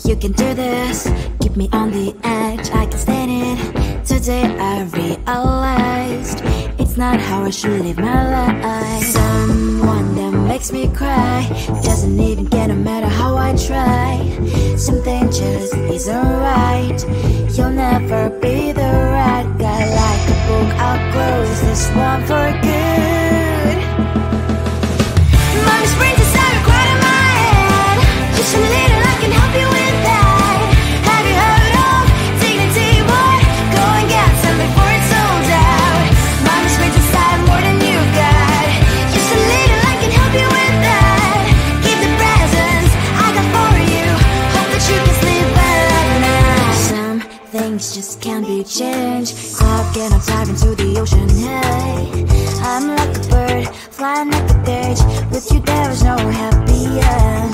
You can do this, keep me on the edge, I can stand it. Today I realized it's not how I should live my life. Someone that makes me cry doesn't even get no matter how I try. Something just isn't right. You'll never be the right guy. Like a book, I'll close this one for good. Mommy's brains inside are quite in my head. Just a little, I can help you with that. Have you heard of dignity, boy? Go and get some before it's sold out. Mommy's brains inside more than you got. Just a little, I can help you with that. Keep the presents I got for you. Hope that you can sleep well at night. Some things just can't be changed. Talking, I'm diving to the ocean, hey. I'm like a bird, flying like a cage. With you there was no happy end.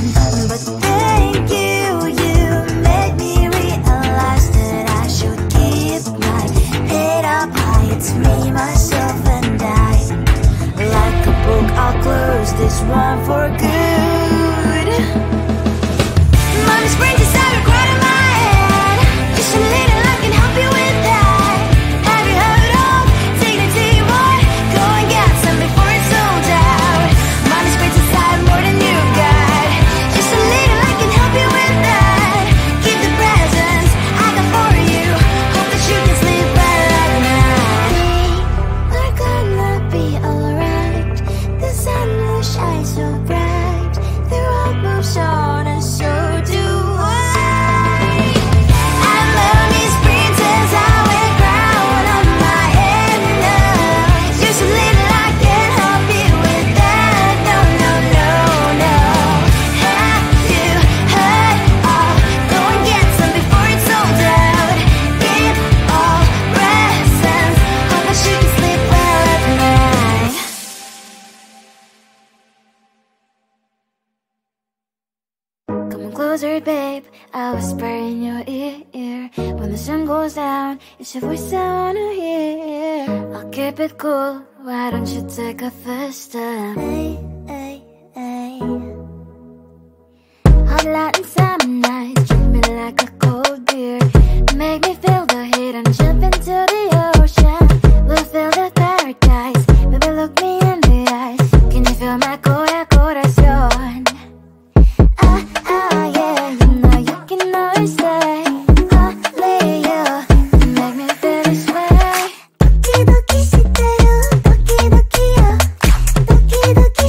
But thank you, you made me realize that I should keep my head up high. It's me, myself and I. Like a book, I'll close this one for good. Mommy's brains inside are quite in my head. Just a little, I can help you with that. Have you heard of dignity, boy? Go and get some before it's sold out. Mommy's brains inside more than you got. Just a little, I can help you with that. Keep the presents I got for you. Hope that you can sleep well at night. We're gonna be alright. The sun will shine so bright. The road moves on and so do I. And mommy's princess, I wear crown on my head now. Just a little, I can help you with that. No, no, no, no. Have you heard of? Go and get some before it's sold out. Give all presents. Hope that you can sleep well at night. Come on closer, babe, I'll whisper in your ear. When the sun goes down, it's your voice I wanna hear. I'll keep it cool, why don't you take a first step? Hey, hey, hey. Hot Latin summer nights, treat me like a cold beer. Make me feel the heat and jump into the ocean. We'll feel the paradise, baby look me in the eyes. Can you feel my corazón? Yeah, you know you can always stay. Only you can make me feel this way. 도끼도끼 시대요, 도끼도끼요. 도끼도끼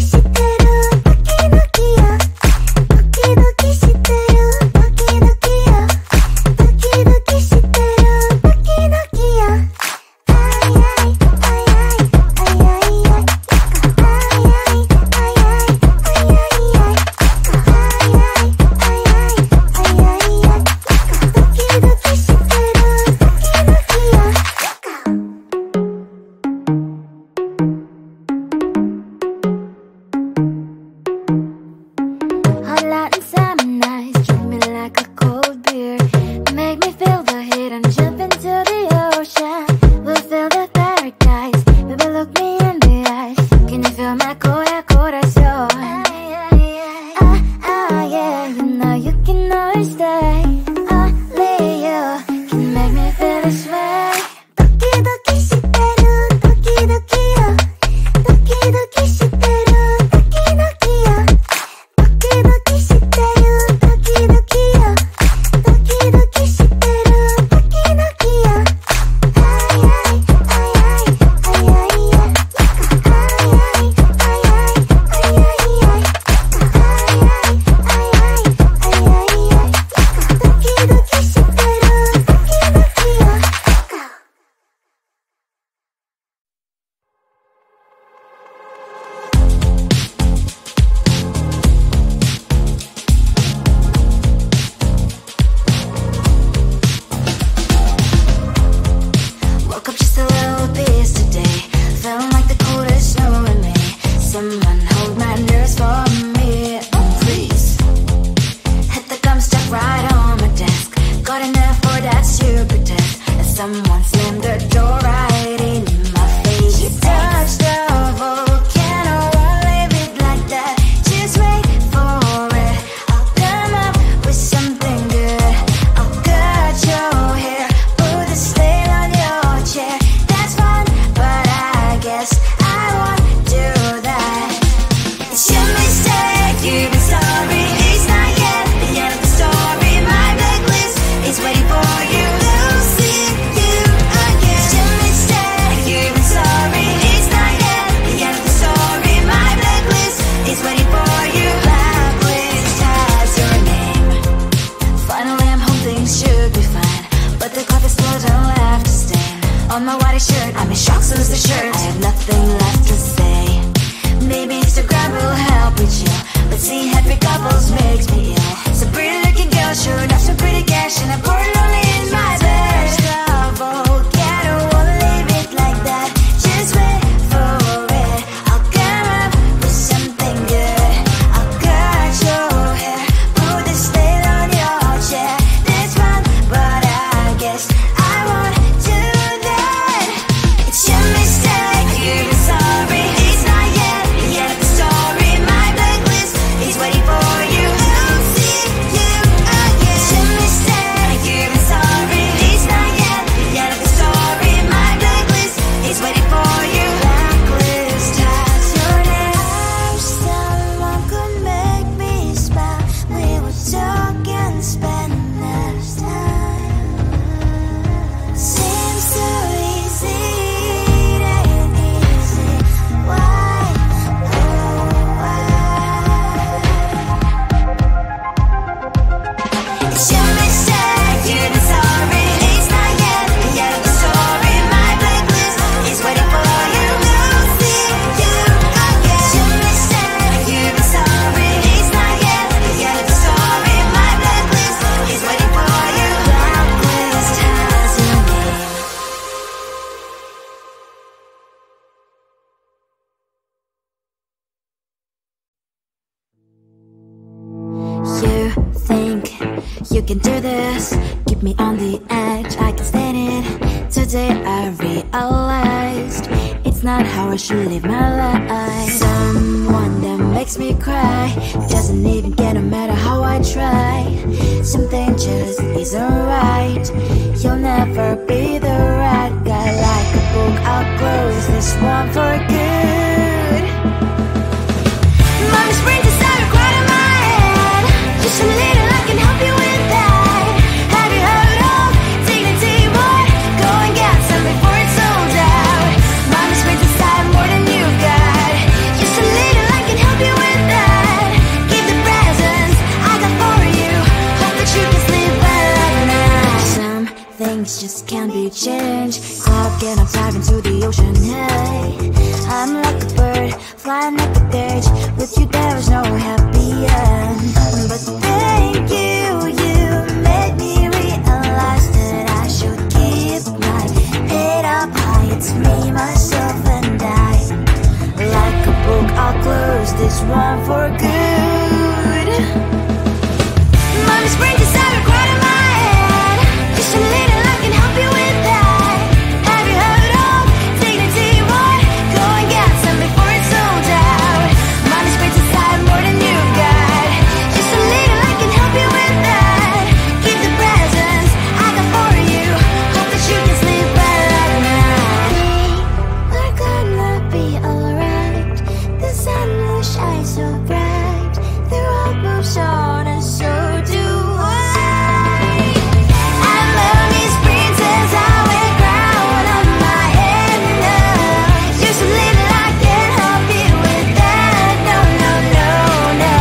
you've been sorry. It's not yet the end of the story. My blacklist is waiting for you. I'll see you again. It's your mistake. You've been sorry. It's not yet the end of the story. My blacklist is waiting for you. Blacklist has your name. Finally, I'm home. Things should be fine, but the clock is still don't left to stain on my white shirt. I'm in shock, so is the shirt. I have nothing left to say. Maybe Instagram will help with you, but seeing happy couples makes me ill. Some pretty looking girl showing up some pretty cash, and I'm bored lonely in my bed. Trouble, yeah, I don't wanna leave it like that. Just wait for it. I'll come up with something good. I'll cut your hair, put the stain on your chair. This one, but I guess I won't do that. It's your mistake. You've been sorry. It's not yet the end of the story. My blacklist is waiting for you. I'll see you again. It's your mistake. You've been sorry. It's not yet the end of the story. My blacklist is waiting for you. Blacklist has your name. I wish someone could make me smile. We would talk and spend less time. Seems so easy, it ain't easy. Why? Oh, why? It's your mistake. You've been sorry. It's not yet the end of the story. My blacklist is waiting for you. I'll see you again. It's your mistake. You've been sorry. It's not yet the end of the story. My blacklist is waiting for you. Blacklist has your name. You think you can do this, keep me on the edge, I can stand it. Today I realized it's not how I should live my life. Someone that makes me cry doesn't even care no matter how I try. Something just isn't right. You'll never be the right guy. Like a book, I'll close this one for good. Mommy's brain decided quite in my head. Just a little, I can help you with that. Have you heard of dignity, boy? Go and get some before it's sold out. Mommy's brain decided more than you've got. Just a little, I can help you with that. Keep the presents I got for you. Hope that you can sleep well at night. Some things just can't be changed. Cloud can dive into the ocean, hey. I'm like a bird, flying up a cage. With you there is no happy end. But thank you, you made me realize that I should keep my head up high. It's me, myself and I. Like a book, I'll close this one for good. Mommy's brain decided quite in my head. Just a little, I can help you with that. Have you heard of dignity, boy? Go and get some before it's sold out. Mommy's brain decided more than you've got. Just a little, I can help you with that. Keep the presents I got for you. Hope that you can sleep well at night. We're gonna be alright. The sun will shine so bright. The road moves on and so do I. I love these princess, I wear crown on my head now. Just a little, I can help you with that. No, no, no, no.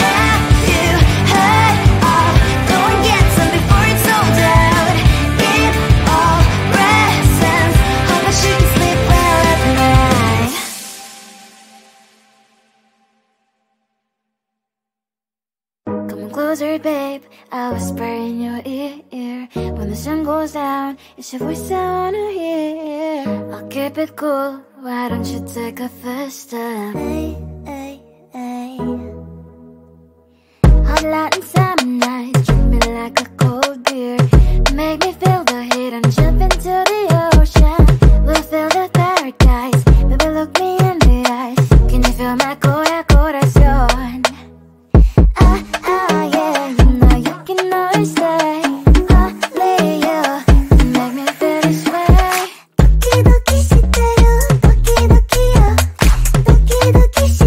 Have you heard of? Go and get some before it's sold out. Give all presents. Hope that you can sleep well at night. Come on closer, babe, I'll whisper in your ear. When the sun goes down, it's your voice I wanna hear. I'll keep it cool, why don't you take a first step? Hey, hey, hey. Hot light and summer nights, treat me like a cold beer. Make me feel the heat and jump into the ocean. We'll feel the paradise, baby look me in the eyes. Can you feel my corazón? Yeah, you know you can always stay. Only you make me feel this way. Doki doki shiteru, doki doki yo. Doki doki shiteru.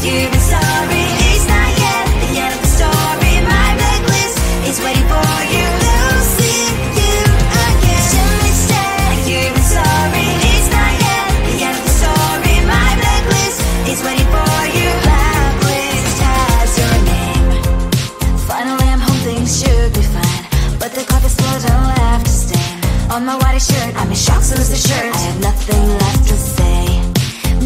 you've been sorry. It's not yet the end of the story. My blacklist is waiting for you. I'll see you again. Gently say you've been sorry. It's not yet the end of the story. My blacklist is waiting for you. Blacklist has your name. Finally I'm home, things should be fine, but the carpet still don't left a stain on my white shirt. I'm in shock, so is the shirt. I have nothing left to say.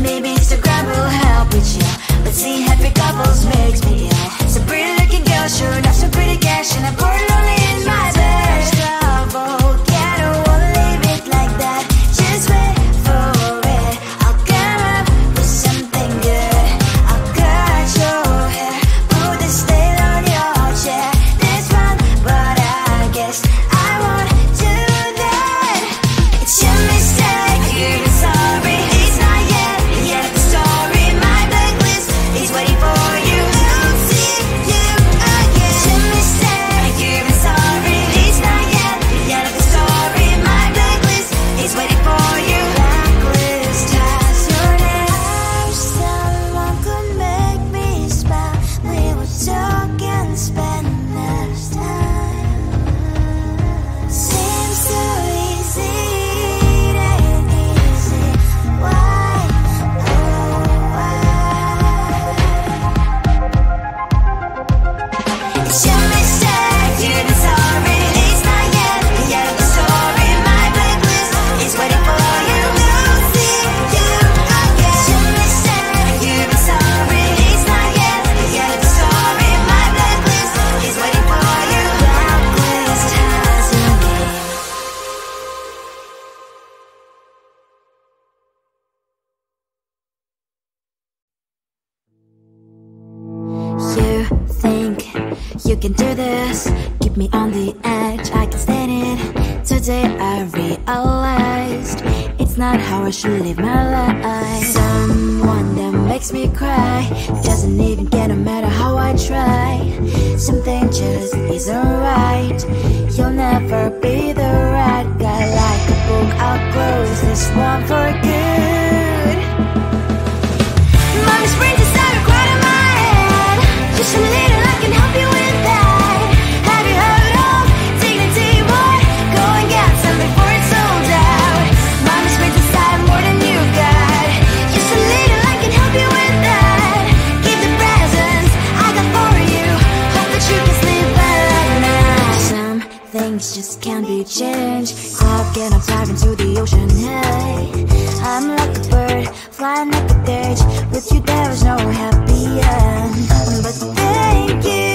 Maybe Instagram will help with you, but seeing happy couples makes me ill. Some pretty looking girl showing off some pretty cash, and I'm bored lonely in my bed. Trouble, yeah, I don't wanna leave it like that. Just wait for it. I'll come up with something good. I'll cut your hair, put the stain on your chair. This one, but I guess I won't do that. It's your mistake, you've been sorry. It's not yet the end of the story. My blacklist is waiting for you. I'll see you again. It's your mistake, you've been sorry. It's not yet the end of the story. My blacklist is waiting for you. Blacklist has your name. I wish someone could make me smile. We would talk and spend less time. Seems so easy, it ain't easy. Why, oh why? It's your mistake, you've been sorry. It's not yet the end of the story. My blacklist is waiting for you. I'll see you again. It's your mistake, you've been sorry. It's not yet the end of the story. My blacklist is waiting for you. Blacklist has your name. You think you can do this, keep me on the edge, I can stand it. Today I realized it's not how I should live my life. Someone that makes me cry doesn't even care no matter how I try. Something just isn't right. You'll never be the right guy. Like a book, I'll close this one for good. Mommy's brains inside are quite in my head. Just a little, I can help you with that. Have you heard of dignity, boy? Go and get some before it's sold out. Mommy's brains inside more than you got. Just a little, I can help you with that. Keep the presents I got for you. Hope that you can sleep well at night. Some things just can't be changed. I'll get up, dive into the ocean, hey. I'm like a bird, flying like a cage. With you there is no happy end. But thank you